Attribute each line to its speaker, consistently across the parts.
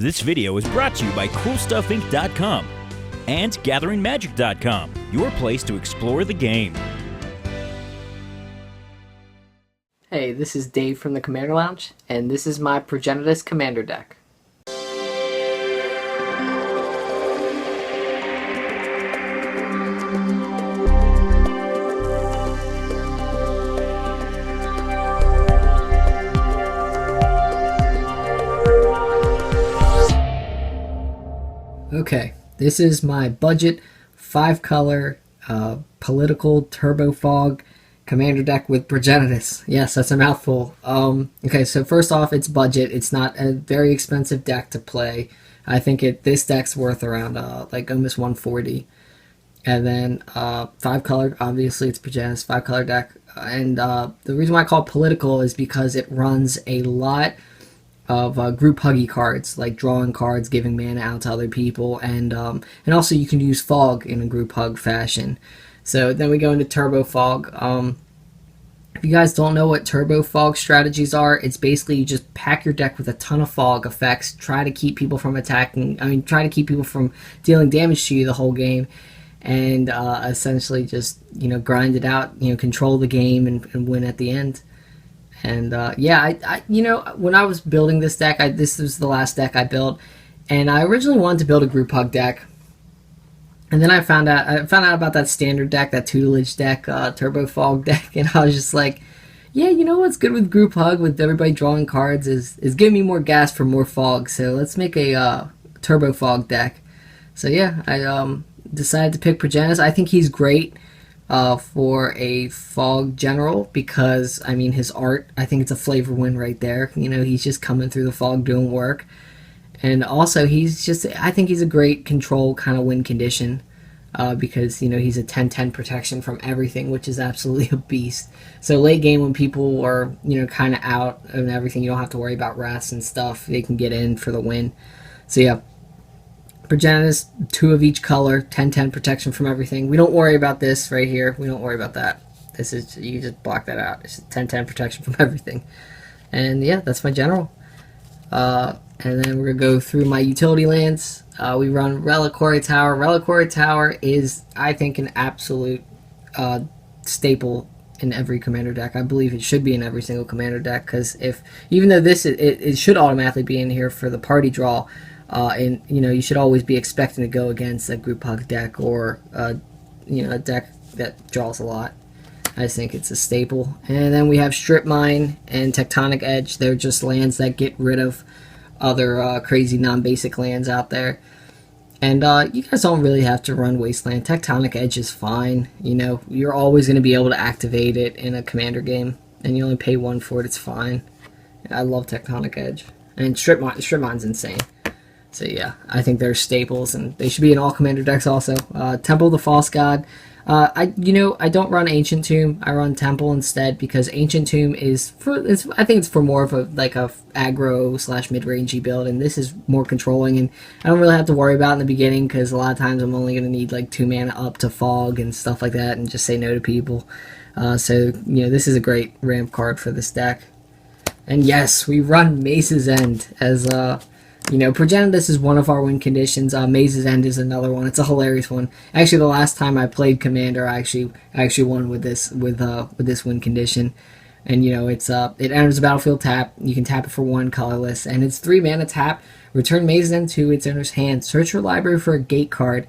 Speaker 1: This video is brought to you by CoolStuffInc.com and GatheringMagic.com, your place to explore the game.
Speaker 2: Hey, this is Dave from the Commander Lounge, and this is my Progenitus Commander deck. Okay, this is my budget 5-color political turbo fog commander deck with Progenitus. Yes, that's a mouthful. Okay, so first off, it's budget. It's not a very expensive deck to play. I think this deck's worth around like almost 140. And then 5-color, obviously it's Progenitus 5-color deck. And the reason why I call it political is because it runs a lot of group huggy cards, like drawing cards, giving mana out to other people, and also you can use fog in a group hug fashion. So then we go into turbo fog. If you guys don't know what turbo fog strategies are, it's basically you just pack your deck with a ton of fog effects, try to keep people from try to keep people from dealing damage to you the whole game, and essentially just, grind it out, control the game and win at the end. And yeah, I when I was building this deck, this was the last deck I built, and I originally wanted to build a group hug deck, and then I found out about that standard deck, that tutelage deck, turbo fog deck, and I was just like, yeah, what's good with group hug with everybody drawing cards is giving me more gas for more fog. So let's make a turbo fog deck. So yeah, I decided to pick Progenitus. I think he's great for a fog general because, his art, I think it's a flavor win right there. He's just coming through the fog doing work. And also, I think he's a great control kind of win condition because, he's a 10-10 protection from everything, which is absolutely a beast. So late game when people are, kind of out and everything, you don't have to worry about wraths and stuff. They can get in for the win. So yeah. Progenitus, 2 of each color, 10-10 protection from everything. We don't worry about this right here. We don't worry about that. This is, you just block that out. It's 10-10 protection from everything. And yeah, that's my general. And then we're going to go through my utility lands. We run Reliquary Tower. Reliquary Tower is, I think, an absolute staple in every commander deck. I believe it should be in every single commander deck, because even though it should automatically be in here for the party draw, and you should always be expecting to go against a group hug deck or a deck that draws a lot. I just think it's a staple. And then we have Strip Mine and Tectonic Edge. They're just lands that get rid of other crazy non-basic lands out there. And you guys don't really have to run Wasteland. Tectonic Edge is fine. You're always going to be able to activate it in a commander game, and you only pay 1 for it. It's fine. I love Tectonic Edge. And Strip Mine's insane. So yeah, I think they're staples, and they should be in all commander decks also. Temple of the False God. I don't run Ancient Tomb. I run Temple instead because Ancient Tomb I think it's for more of a aggro / mid-rangey build, and this is more controlling, and I don't really have to worry about it in the beginning because a lot of times I'm only going to need 2 mana up to fog and stuff like that, and just say no to people. So this is a great ramp card for this deck. And yes, we run Mace's End as Progenitus is one of our win conditions. Maze's End is another one. It's a hilarious one. Actually, the last time I played Commander, I actually won with this win condition. And it enters the battlefield tap. You can tap it for 1 colorless, and it's 3 mana tap. Return Maze's End to its owner's hand. Search your library for a gate card.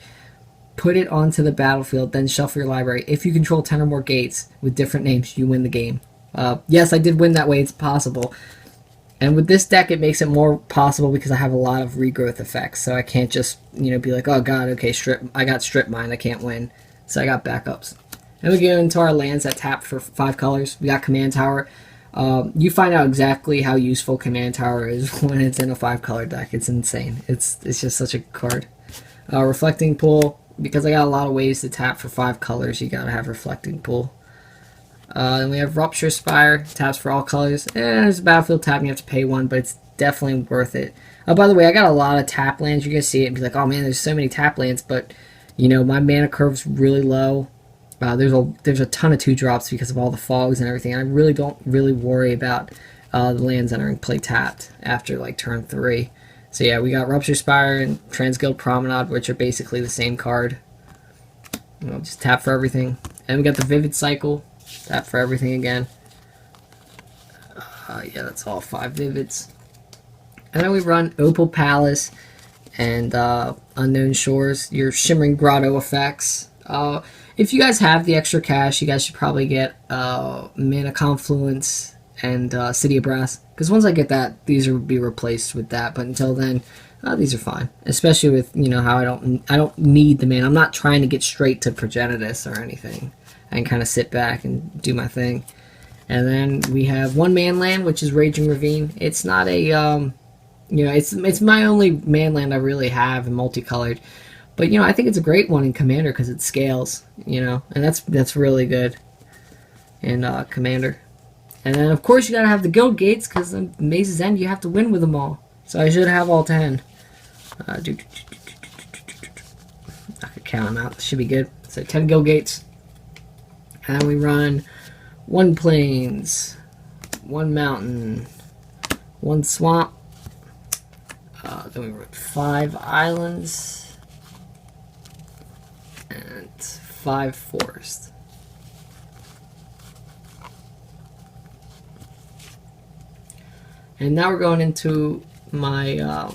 Speaker 2: Put it onto the battlefield. Then shuffle your library. If you control 10 or more gates with different names, you win the game. Yes, I did win that way. It's possible. And with this deck, it makes it more possible because I have a lot of regrowth effects. So I can't just, be like, oh god, okay, I got Strip Mine, I can't win. So I got backups. And we go into our lands that tap for 5 colors. We got Command Tower. You find out exactly how useful Command Tower is when it's in a 5-color deck. It's insane. It's just such a card. Reflecting Pool. Because I got a lot of ways to tap for 5 colors, you gotta have Reflecting Pool. Then we have Rupture Spire, taps for all colors. There's a battlefield tap, and you have to pay 1, but it's definitely worth it. By the way, I got a lot of tap lands. You're going to see it and be like, oh man, there's so many tap lands, but, my mana curve's really low. There's a ton of 2-drops because of all the fogs and everything. I really don't worry about the lands entering play tapped after, turn 3. So yeah, we got Rupture Spire and Transguild Promenade, which are basically the same card. We'll just tap for everything. And we got the Vivid Cycle, tap for everything again. Yeah, that's all 5 Vivids. And then we run Opal Palace and Unknown Shores, your Shimmering Grotto effects. If you guys have the extra cash, you guys should probably get Mana Confluence and City of Brass. Because once I get that, these will be replaced with that. But until then, these are fine. Especially with, you know, how I don't need the mana. I'm not trying to get straight to Progenitus or anything. I can kind of sit back and do my thing. And then we have 1-man land, which is Raging Ravine. It's not a, you know, it's my only man land I really have in multicolored. But, you know, I think it's a great one in Commander because it scales, you know. And that's really good in Commander. And then, of course, you gotta have the guild gates, because in Maze's End, you have to win with them all. So I should have all 10. I could count them out. Should be good. So 10 guild gates. And we run 1 plains, 1 mountain, 1 swamp. Then we run 5 islands, and 5 forests. And now we're going into my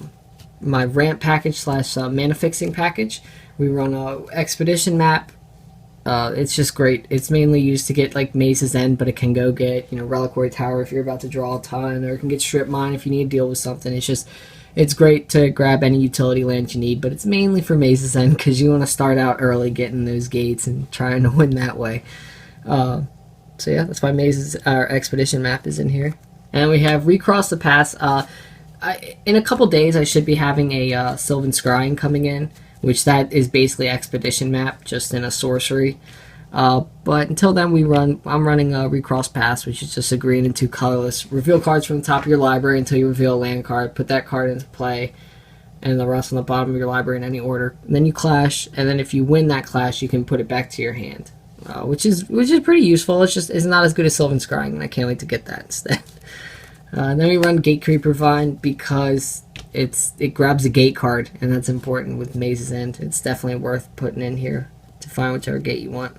Speaker 2: my ramp package slash mana fixing package. We run a expedition map. It's just great. It's mainly used to get like Maze's End, but it can go get, you know, Reliquary Tower if you're about to draw a ton, or it can get Strip Mine if you need to deal with something. It's great to grab any utility land you need, but it's mainly for Maze's End because you want to start out early getting those gates and trying to win that way. So yeah, that's why our expedition map is in here. And we have Recross the Paths. In a couple days, I should be having a Sylvan Scrying coming in, which that is basically expedition map, just in a sorcery. But until then, I'm running a Recross Paths, which is just a green and 2 colorless. Reveal cards from the top of your library until you reveal a land card. Put that card into play, and the rest on the bottom of your library in any order. And then you clash, and then if you win that clash, you can put it back to your hand, which is pretty useful. It's not as good as Sylvan Scrying, and I can't wait to get that instead. And then we run Gatecreeper Vine because it grabs a gate card, and that's important with Maze's End. It's definitely worth putting in here to find whichever gate you want.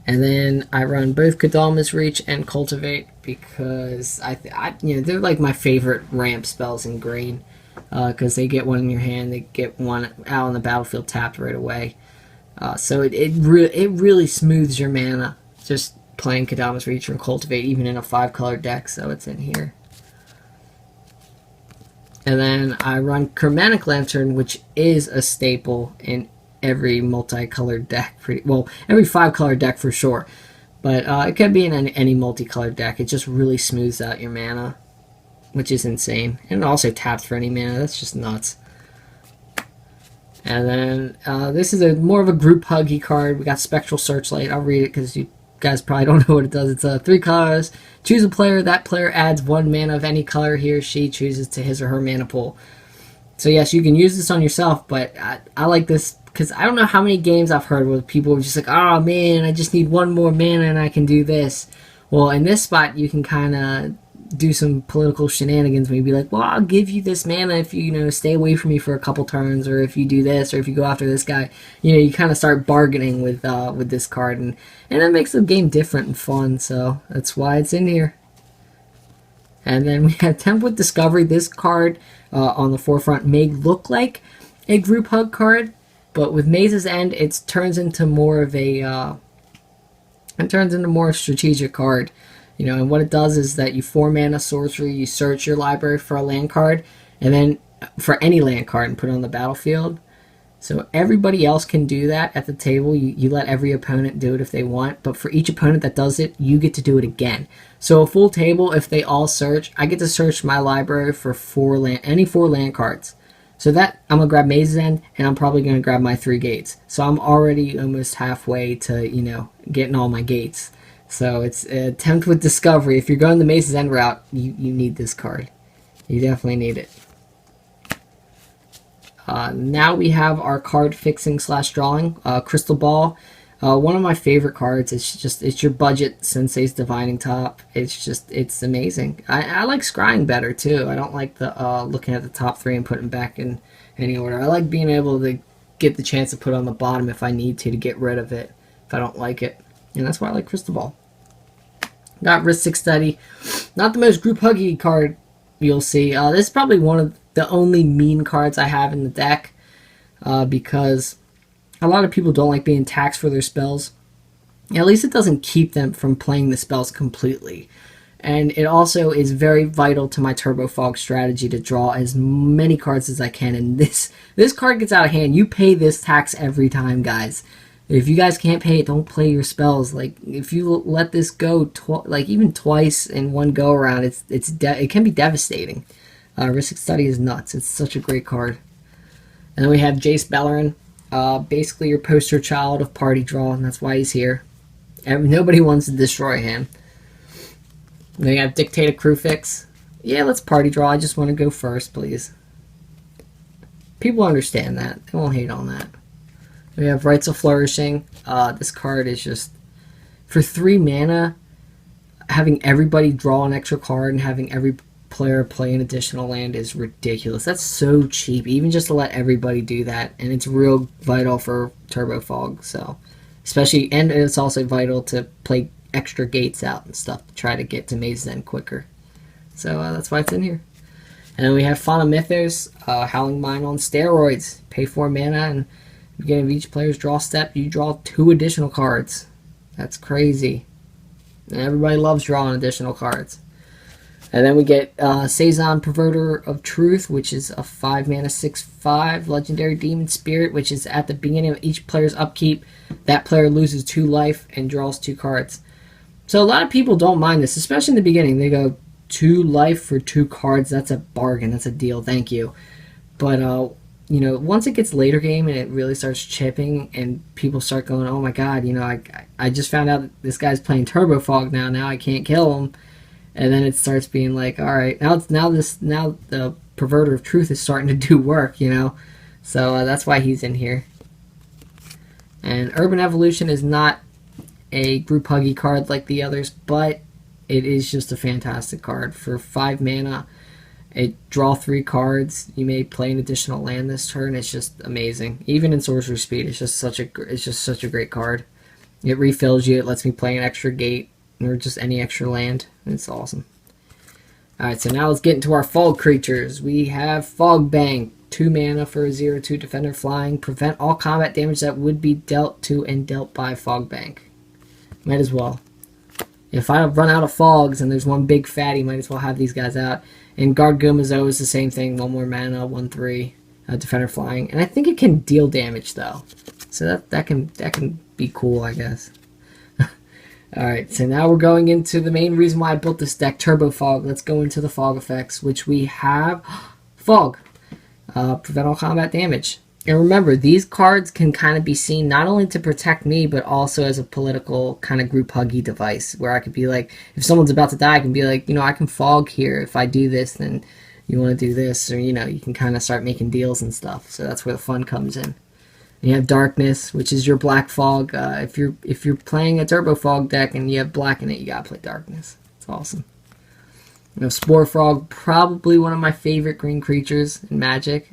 Speaker 2: And then I run both Kadalma's Reach and Cultivate because you know, they're like my favorite ramp spells in green, because they get one in your hand, they get one out on the battlefield tapped right away. So it really smooths your mana just playing Kadalma's Reach and Cultivate, even in a 5-color deck, so it's in here. And then I run Chromatic Lantern, which is a staple in every multicolored deck. Every 5-color deck for sure. But it can be in any multicolored deck. It just really smooths out your mana, which is insane. And it also taps for any mana. That's just nuts. And then this is more of a group huggy card. We got Spectral Searchlight. I'll read it because you guys probably don't know what it does. It's 3 colors. Choose a player. That player adds 1 mana of any color he or she chooses to his or her mana pool. So yes, you can use this on yourself, but I like this because I don't know how many games I've heard where people are just like, oh man, I just need 1 more mana and I can do this. Well, in this spot, you can kind of do some political shenanigans where you'd be like, well, I'll give you this mana if you stay away from me for a couple turns, or if you do this, or if you go after this guy. You kind of start bargaining with this card, and that makes the game different and fun, so that's why it's in here. And then we have Tempt with Discovery. This card on the forefront may look like a group hug card, but with Maze's End, it turns into more of a strategic card. And what it does is that you 4-mana sorcery, you search your library for a land card, and then for any land card and put it on the battlefield. So everybody else can do that at the table. You let every opponent do it if they want, but for each opponent that does it, you get to do it again. So a full table, if they all search, I get to search my library for any 4 land cards. So that, I'm going to grab Maze's End, and I'm probably going to grab my 3 gates. So I'm already almost halfway to, getting all my gates. So it's Tempt with Discovery. If you're going the Maze's End route, you need this card. You definitely need it. Now we have our card fixing / drawing. Crystal Ball. One of my favorite cards. It's your budget Sensei's Divining Top. It's amazing. I like scrying better too. I don't like the looking at the top 3 and putting back in any order. I like being able to get the chance to put on the bottom if I need to get rid of it if I don't like it. And that's why I like Crystal Ball. Got Rhystic Study. Not the most group huggy card you'll see. This is probably one of the only mean cards I have in the deck because a lot of people don't like being taxed for their spells. At least it doesn't keep them from playing the spells completely. And it also is very vital to my Turbo Fog strategy to draw as many cards as I can. And this card gets out of hand. You pay this tax every time, guys. If you guys can't pay it, don't play your spells. Like, if you let this go even twice in one go around, it can be devastating. Rhystic Study is nuts. It's such a great card. And then we have Jace Beleren. Basically your poster child of party draw, and that's why he's here. Nobody wants to destroy him. Then we have Dictate a Crucifix. Yeah, let's party draw. I just want to go first, please. People understand that. They won't hate on that. We have Rites of Flourishing. This card is just... For 3 mana, having everybody draw an extra card and having every player play an additional land is ridiculous. That's so cheap, even just to let everybody do that. And it's real vital for Turbo Fog. So, especially... And it's also vital to play extra gates out and stuff to try to get to Maze's End quicker. So that's why it's in here. And then we have Fauna Mythos, Howling Mine on steroids. Pay 4 mana, and at the beginning of each player's draw step, you draw 2 additional cards. That's crazy. And everybody loves drawing additional cards. And then we get Saison, Perverter of Truth, which is a 5 mana 6/5 legendary demon spirit, which is at the beginning of each player's upkeep. That player loses 2 life and draws 2 cards. So a lot of people don't mind this, especially in the beginning. They go 2 life for 2 cards. That's a bargain. That's a deal. Thank you. But you know, once it gets later game and it really starts chipping and people start going, oh my god, you know, I just found out that this guy's playing Turbo Fog now. Now I can't kill him. And then it starts being like, all right, now the Perverter of Truth is starting to do work, you know. So that's why he's in here. And Urban Evolution is not a group huggy card like the others, but it is just a fantastic card. For 5 mana, it draw 3 cards. You may play an additional land this turn. It's just amazing. Even in Sorcerer Speed, it's just such a great card. It refills you. It lets me play an extra gate or just any extra land. It's awesome. Alright, so now let's get into our fog creatures. We have Fog Bang, 2 mana for a 0/2 defender flying. Prevent all combat damage that would be dealt to and dealt by Fog Bang. Might as well. If I run out of fogs and there's one big fatty, might as well have these guys out. And Guard Gumazo is the same thing. 1 more mana, 1/3 defender flying. And I think it can deal damage though. So that can be cool, I guess. Alright, so now we're going into the main reason why I built this deck, Turbo Fog. Let's go into the fog effects, which we have Fog. Prevent all combat damage. And remember, these cards can kind of be seen not only to protect me, but also as a political kind of group huggy device, where I could be like, if someone's about to die, I can be like, you know, I can fog here. If I do this, then you want to do this, or, you know, you can kind of start making deals and stuff. So that's where the fun comes in. And you have Darkness, which is your black fog. If you're playing a Turbo Fog deck and you have black in it, you gotta play Darkness. It's awesome. You know, Spore Frog, probably one of my favorite green creatures in Magic.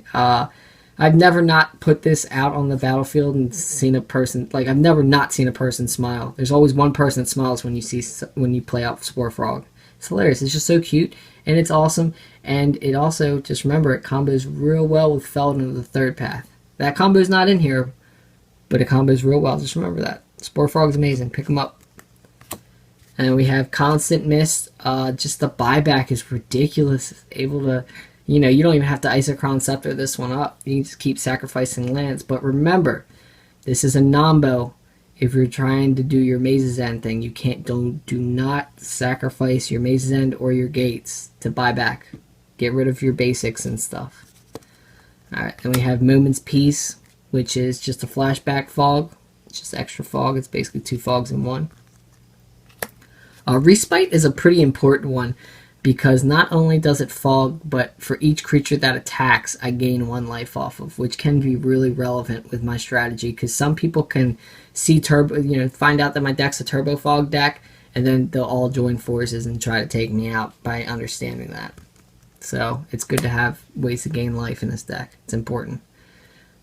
Speaker 2: I've never not put this out on the battlefield and seen a person, like, I've never not seen a person smile. There's always one person that smiles when you play out Spore Frog. It's hilarious. It's just so cute, and it's awesome. And it also, just remember, it combos real well with Felden of the Third Path. That combo's not in here, but it combos real well. Just remember that. Spore Frog's amazing. Pick them up. And we have Constant Mist. Just the buyback is ridiculous. It's able to, you know, you don't even have to Isochron Scepter this one up. You can just keep sacrificing lands. But remember, this is a Nombo. If you're trying to do your Maze's End thing, you can't, do not sacrifice your Maze's End or your gates to buy back. Get rid of your basics and stuff. Alright, then we have Moment's Peace, which is just a flashback fog. It's just extra fog. It's basically 2 fogs in one. Respite is a pretty important one. because not only does it fog, but for each creature that attacks, I gain 1 life off of, which can be really relevant with my strategy, because some people can see find out that my deck's a turbo fog deck, and then they'll all join forces and try to take me out by understanding that. So it's good to have ways to gain life in this deck. It's important.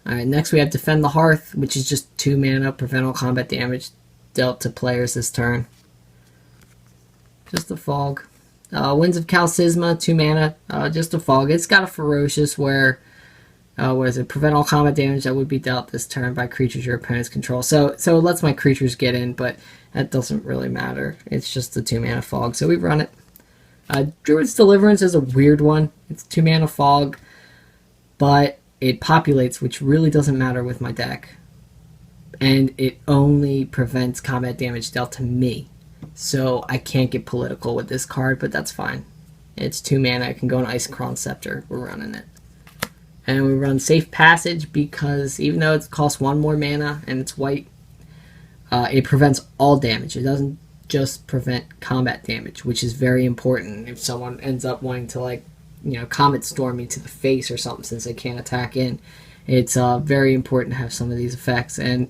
Speaker 2: Alright, next we have Defend the Hearth, which is just 2 mana, prevent all combat damage dealt to players this turn. Just a fog. Winds of Qal Sisma, 2 mana, just a fog. It's got a ferocious where, prevent all combat damage that would be dealt this turn by creatures your opponents control. So it lets my creatures get in, but that doesn't really matter. It's just a 2 mana fog, so we run it. Druid's Deliverance is a weird one. It's 2 mana fog, but it populates, which really doesn't matter with my deck. And it only prevents combat damage dealt to me. So I can't get political with this card, but that's fine. It's 2 mana. It can go on Isochron Scepter. We're running it. And we run Safe Passage because even though it costs 1 more mana and it's white, it prevents all damage. It doesn't just prevent combat damage, which is very important if someone ends up wanting to Comet Storm me to the face or something since they can't attack in. It's very important to have some of these effects. And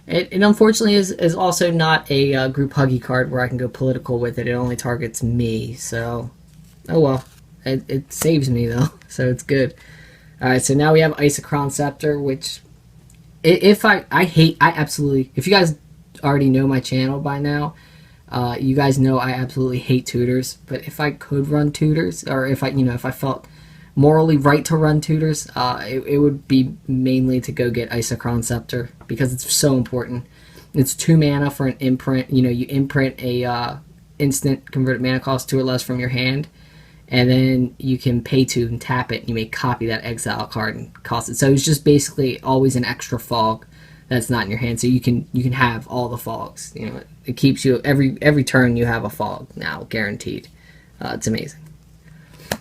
Speaker 2: it unfortunately is also not a group huggy card where I can go political with it. It only targets me, so oh well. It saves me though, so it's good. Alright, so now we have Isochron Scepter, which if you guys already know my channel by now, you guys know I absolutely hate tutors, but if I could run tutors, or if I felt morally right to run tutors, it would be mainly to go get Isochron Scepter because it's so important. It's 2 mana for an imprint. You imprint a instant converted mana cost 2 or less from your hand, and then you can pay 2 and tap it, and you may copy that exile card and cost it. So it's just basically always an extra fog that's not in your hand, so you can have all the fogs. It keeps you every turn you have a fog now, guaranteed. It's amazing.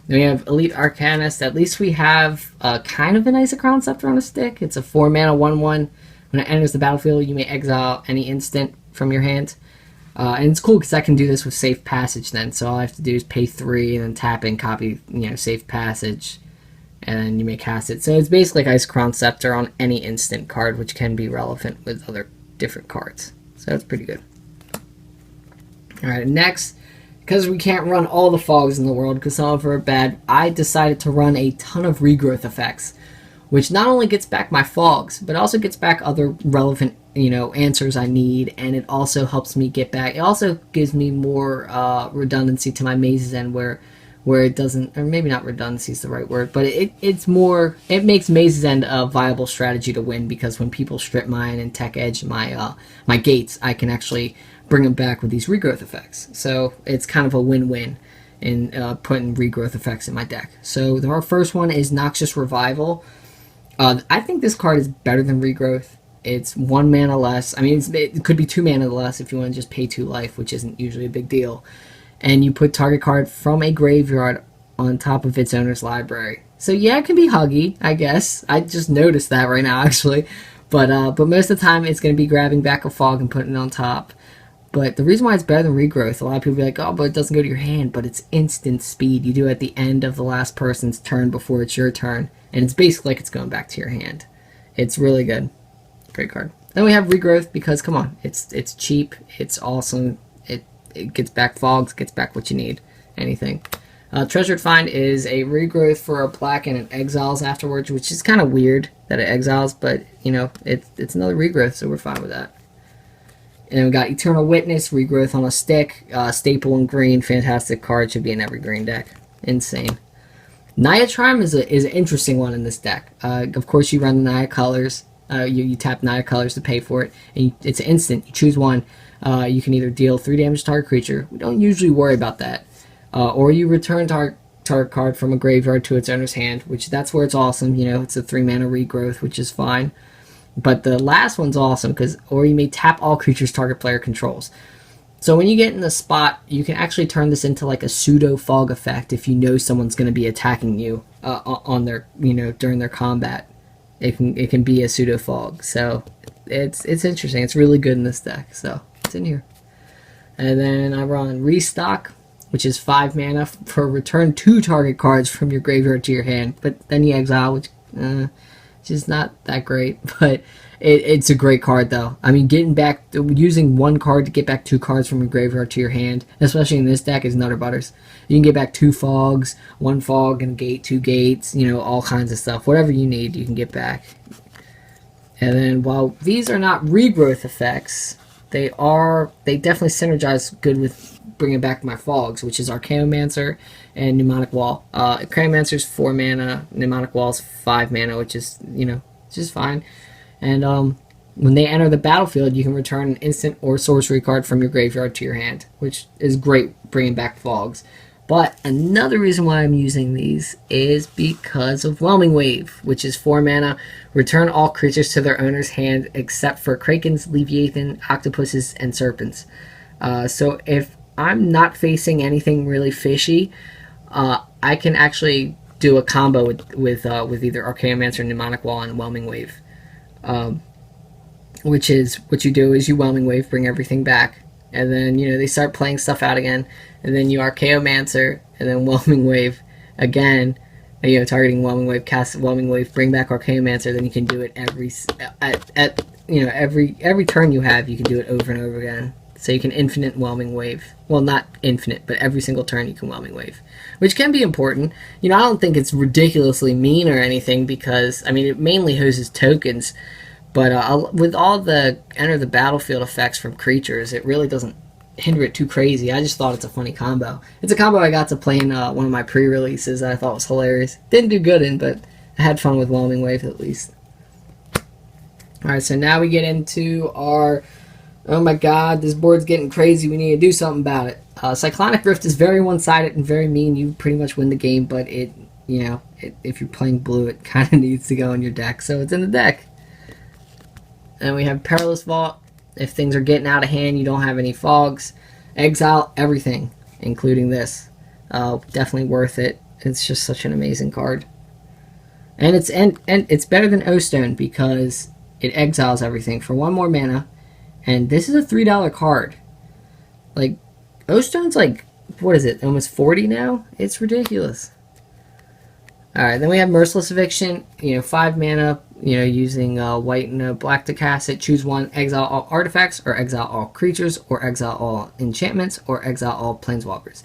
Speaker 2: Then we have Elite Arcanist. At least we have kind of an Isochron Scepter on a stick. It's a 4 mana 1/1. When it enters the battlefield, you may exile any instant from your hand. And it's cool because I can do this with Safe Passage then. So all I have to do is pay 3 and then tap and copy, Safe Passage, and then you may cast it. So it's basically like Isochron Scepter on any instant card, which can be relevant with other different cards. So that's pretty good. Alright, next, because we can't run all the fogs in the world because some of them are bad, I decided to run a ton of regrowth effects, which not only gets back my fogs, but also gets back other relevant, answers I need, and it also helps me get back. It also gives me more redundancy to my Maze's End where it doesn't, or maybe not redundancy is the right word, but it makes Maze's End a viable strategy to win, because when people strip mine and tech edge my gates, I can actually bring them back with these regrowth effects. So it's kind of a win-win in putting regrowth effects in my deck. So our first one is Noxious Revival. I think this card is better than regrowth. It's 1 mana less. I mean, it could be 2 mana less if you want to just pay 2 life, which isn't usually a big deal. And you put target card from a graveyard on top of its owner's library. So yeah, it can be huggy, I guess. I just noticed that right now, actually. But most of the time, it's going to be grabbing back a fog and putting it on top. But the reason why it's better than regrowth, a lot of people be like, oh, but it doesn't go to your hand, but it's instant speed. You do it at the end of the last person's turn before it's your turn, and it's basically like it's going back to your hand. It's really good. Great card. Then we have regrowth because, come on, it's cheap, it's awesome, it gets back fogs, gets back what you need, anything. Treasured Find is a regrowth for a black and it exiles afterwards, which is kind of weird that it exiles, but, it's another regrowth, so we're fine with that. And then we got Eternal Witness, regrowth on a stick, staple in green, fantastic card, should be in every green deck. Insane. Naya Triumph is an interesting one in this deck. Of course, you run the Naya colors. You tap Naya colors to pay for it, and it's instant. You choose one. You can either deal 3 damage to target creature. We don't usually worry about that. Or you return target card from a graveyard to its owner's hand, which that's where it's awesome. It's a 3 mana regrowth, which is fine. But the last one's awesome, or you may tap all creatures target player controls. So when you get in the spot, you can actually turn this into like a pseudo fog effect if you know someone's going to be attacking you on their, during their combat. It can be a pseudo fog. So it's interesting. It's really good in this deck. So it's in here. And then I run Restock, which is 5 mana for return 2 target cards from your graveyard to your hand. But then you exile, which is not that great. But it's a great card, though. I mean, using 1 card to get back 2 cards from your graveyard to your hand, especially in this deck, is nutter butters. You can get back 2 fogs, 1 fog and a gate, 2 gates, all kinds of stuff. Whatever you need, you can get back. And then while these are not regrowth effects, they definitely synergize good with bringing back my fogs, which is Archaeomancer and Mnemonic Wall. Archaeomancer's 4 mana, Mnemonic Wall's 5 mana, which is, just fine. And when they enter the battlefield, you can return an instant or sorcery card from your graveyard to your hand, which is great bringing back fogs. But another reason why I'm using these is because of Whelming Wave, which is 4 mana. Return all creatures to their owner's hand except for Krakens, Leviathan, Octopuses, and Serpents. So if I'm not facing anything really fishy, I can actually do a combo with either Archaeomancer, Mnemonic Wall, and Whelming Wave. Which is, what you do is you Whelming Wave, bring everything back. And then, they start playing stuff out again. And then you Archaeomancer, and then Whelming Wave again. And, targeting Whelming Wave, cast Whelming Wave, bring back Archaeomancer. Then you can do it every turn you have. You can do it over and over again. So you can infinite Whelming Wave. Well, not infinite, but every single turn you can Whelming Wave, which can be important. I don't think it's ridiculously mean or anything because, it mainly hoses tokens. But with all the enter the battlefield effects from creatures, it really doesn't hinder it too crazy. I just thought it's a funny combo. It's a combo I got to play in one of my pre-releases that I thought was hilarious. Didn't do good in, but I had fun with Whelming Wave at least. Alright, so now we get into our, oh my god, this board's getting crazy, we need to do something about it. Cyclonic Rift is very one-sided and very mean. You pretty much win the game, but if you're playing blue, it kind of needs to go in your deck, so it's in the deck. And we have Perilous Vault. If things are getting out of hand, you don't have any fogs, exile everything, including this. Definitely worth it. It's just such an amazing card. And it's better than O-Stone because it exiles everything for 1 more mana. And this is a $3 card. Like, O-Stone's like, what is it, almost 40 now? It's ridiculous. Alright, then we have Merciless Eviction, 5 mana, using white and black to cast it. Choose one, exile all artifacts, or exile all creatures, or exile all enchantments, or exile all planeswalkers.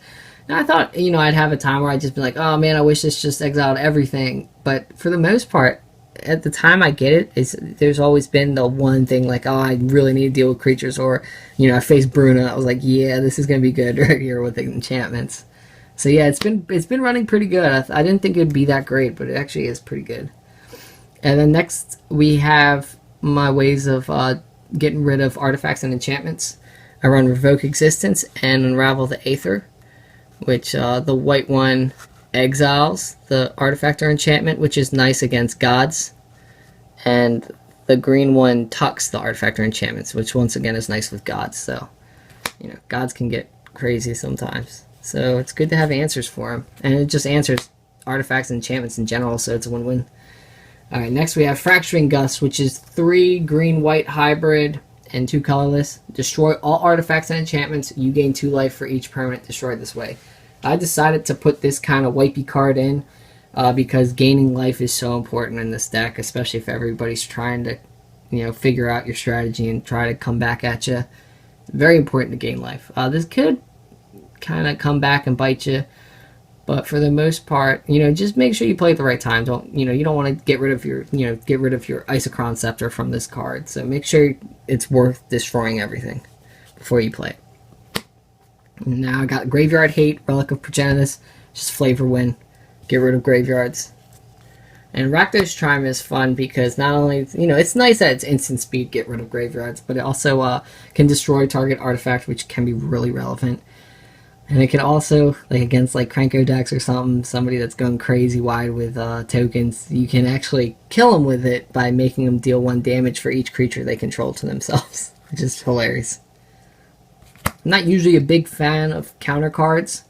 Speaker 2: Now I thought, I'd have a time where I'd just be like, oh man, I wish this just exiled everything. But for the most part, at the time I get it, there's always been the one thing like, oh, I really need to deal with creatures, or, I faced Bruna, I was like, yeah, this is going to be good right here with the enchantments. So yeah, it's been running pretty good. I didn't think it would be that great, but it actually is pretty good. And then next we have my ways of getting rid of artifacts and enchantments. I run Revoke Existence and Unravel the Aether, which the white one exiles the artifact or enchantment, which is nice against gods. And the green one tucks the artifact or enchantments, which once again is nice with gods. So, gods can get crazy sometimes. So it's good to have answers for them. And it just answers artifacts and enchantments in general, so it's a win-win. Alright, next we have Fracturing Gust, which is 3 green-white hybrid and 2 colorless. Destroy all artifacts and enchantments. You gain 2 life for each permanent destroyed this way. I decided to put this kind of wipey card in because gaining life is so important in this deck, especially if everybody's trying to figure out your strategy and try to come back at you. Very important to gain life. This could kind of come back and bite you, but for the most part, just make sure you play at the right time. You don't want to get rid of your Isochron Scepter from this card. So make sure it's worth destroying everything before you play it. Now I got Graveyard Hate, Relic of Progenitus, just flavor win. Get rid of graveyards. And Rakdos Chime is fun because not only, it's nice that it's instant speed, get rid of graveyards, but it also can destroy target artifact, which can be really relevant. And it can also, against Cranko decks or somebody that's going crazy wide with tokens, you can actually kill them with it by making them deal 1 damage for each creature they control to themselves, which is hilarious. I'm not usually a big fan of counter cards,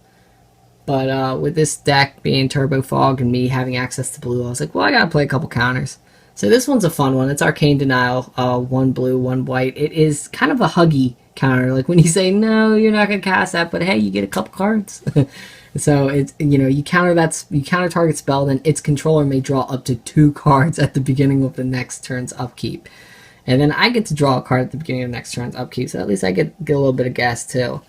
Speaker 2: but with this deck being Turbo Fog and me having access to blue, I was like, well, I gotta play a couple counters. So this one's a fun one. It's Arcane Denial, 1 blue, 1 white. It is kind of a huggy counter. Like when you say, no, you're not going to cast that, but hey, you get a couple cards. So it's, you counter target spell, then its controller may draw up to 2 cards at the beginning of the next turn's upkeep. And then I get to draw a card at the beginning of the next turn's upkeep, so at least I get a little bit of gas too.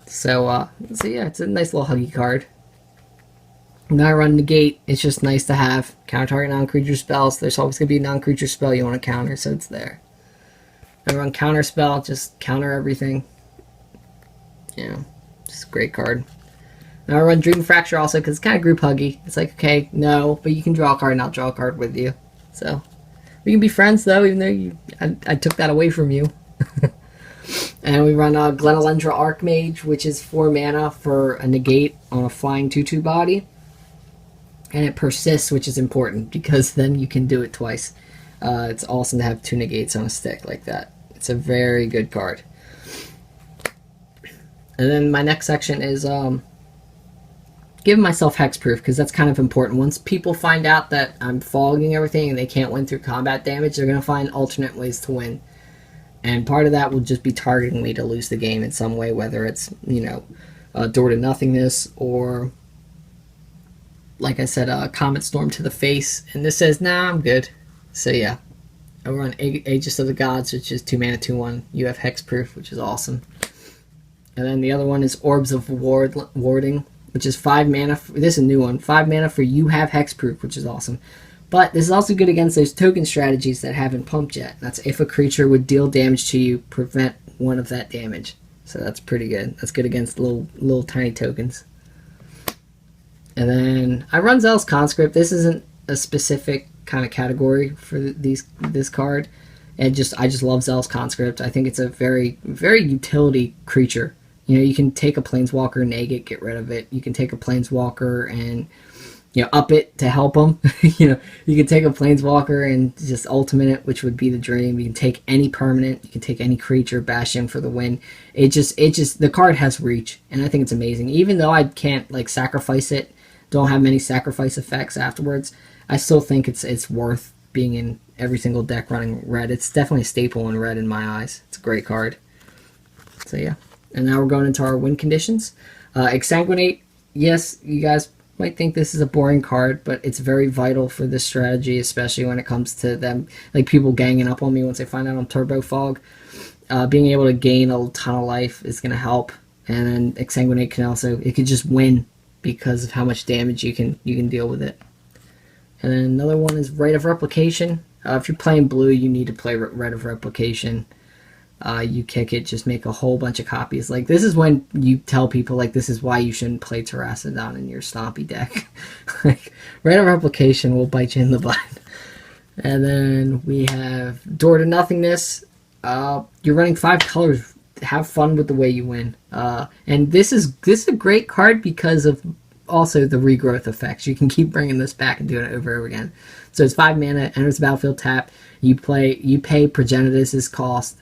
Speaker 2: So yeah, it's a nice little huggy card. When I run Negate, it's just nice to have. Counter target non-creature spells. There's always going to be a non-creature spell you want to counter, so it's there. I run Counter Spell, just counter everything. Just a great card. Now I run Dream Fracture also, because it's kind of group huggy. It's like, okay, no, but you can draw a card and I'll draw a card with you. So, we can be friends though, even though I took that away from you. And we run Glenalendra Archmage, which is 4 mana for a Negate on a flying 2/2 body. And it persists, which is important, because then you can do it twice. It's awesome to have 2 Negates on a stick like that. It's a very good card. And then my next section is giving myself hexproof, because that's kind of important. Once people find out that I'm fogging everything and they can't win through combat damage, they're going to find alternate ways to win. And part of that will just be targeting me to lose the game in some way, whether it's, Door to Nothingness, or, like I said, Comet Storm to the face. And this says, nah, I'm good. So yeah, I run Aegis of the Gods, which is 2 mana, 2/1. You have hexproof, which is awesome. And then the other one is Orbs of Warding, which is 5 mana. This is a new one. 5 mana for you have hexproof, which is awesome. But this is also good against those token strategies that haven't pumped yet. That's if a creature would deal damage to you, prevent 1 of that damage. So that's pretty good. That's good against little tiny tokens. And then I run Zealous Conscript. This isn't a specific kind of category for this card. And I just love Zealous Conscript. I think it's a very, very utility creature. You can take a Planeswalker, neg it, get rid of it. You can take a Planeswalker and up it to help them. You can take a Planeswalker and just ultimate it, which would be the dream. You can take any permanent, you can take any creature, bash in for the win. The card has reach, and I think it's amazing. Even though I can't sacrifice it, don't have many sacrifice effects afterwards, I still think it's worth being in every single deck running red. It's definitely a staple in red in my eyes. It's a great card. So yeah. And now we're going into our win conditions. Exsanguinate, yes, you guys might think this is a boring card, but it's very vital for this strategy, especially when it comes to them, people ganging up on me once they find out I'm Turbo Fog. Being able to gain a ton of life is going to help. And then Exsanguinate it could just win because of how much damage you can deal with it. And then another one is Rite of Replication. If you're playing blue, you need to play Rite of Replication. You kick it, just make a whole bunch of copies. This is when you tell people, this is why you shouldn't play Terracodon in your Stompy deck. Rite of Replication will bite you in the butt. And then we have Door to Nothingness. You're running 5 colors. Have fun with the way you win. And this is a great card because of also the regrowth effects. You can keep bringing this back and doing it over and over again. So it's 5 mana, enters the battlefield, tap. You pay Progenitus' cost,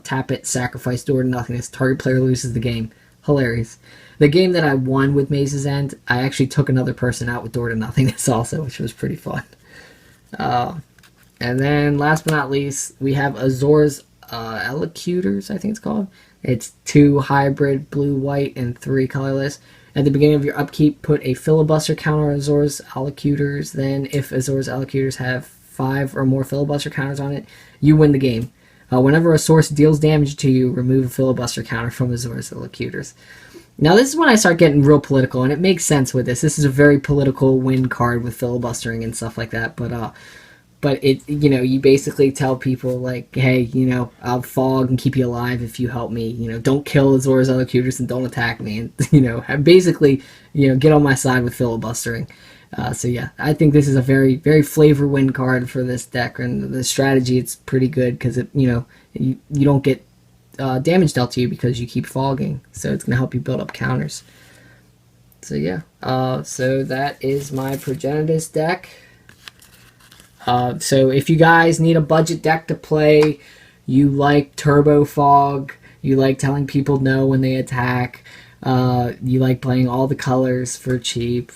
Speaker 2: tap it, sacrifice Door to Nothingness, target player loses the game. Hilarious. The game that I won with Maze's End, I actually took another person out with Door to Nothingness also, which was pretty fun. And then last but not least, we have Azor's Elocutors, I think it's called. It's 2 hybrid, blue-white, and 3 colorless. At the beginning of your upkeep, put a filibuster counter on Azor's Elocutors. Then, if Azor's Elocutors have 5 or more filibuster counters on it, you win the game. Whenever a source deals damage to you, remove a filibuster counter from Azor's Elocutors. Now, this is when I start getting real political, and it makes sense with this. This is a very political win card with filibustering and stuff like that, but it, you basically tell people, hey, I'll fog and keep you alive if you help me. Don't kill Azor's Elocutors and don't attack me. And, basically, get on my side with filibustering. So yeah, I think this is a very, very flavor win card for this deck, and the strategy, it's pretty good because it, you don't get damage dealt to you because you keep fogging, so it's gonna help you build up counters. So yeah, so that is my Progenitus deck. So if you guys need a budget deck to play, you like Turbo Fog, you like telling people no when they attack, you like playing all the colors for cheap,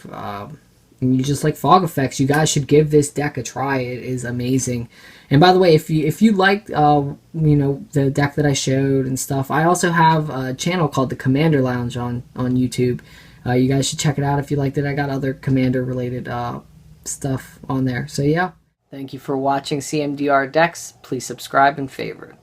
Speaker 2: and you just like fog effects, you guys should give this deck a try. It is amazing. And by the way, if you liked the deck that I showed and stuff, I also have a channel called the Commander Lounge on YouTube. You guys should check it out if you liked it. I got other Commander related stuff on there. So yeah, thank you for watching CMDR decks. Please subscribe and favorite.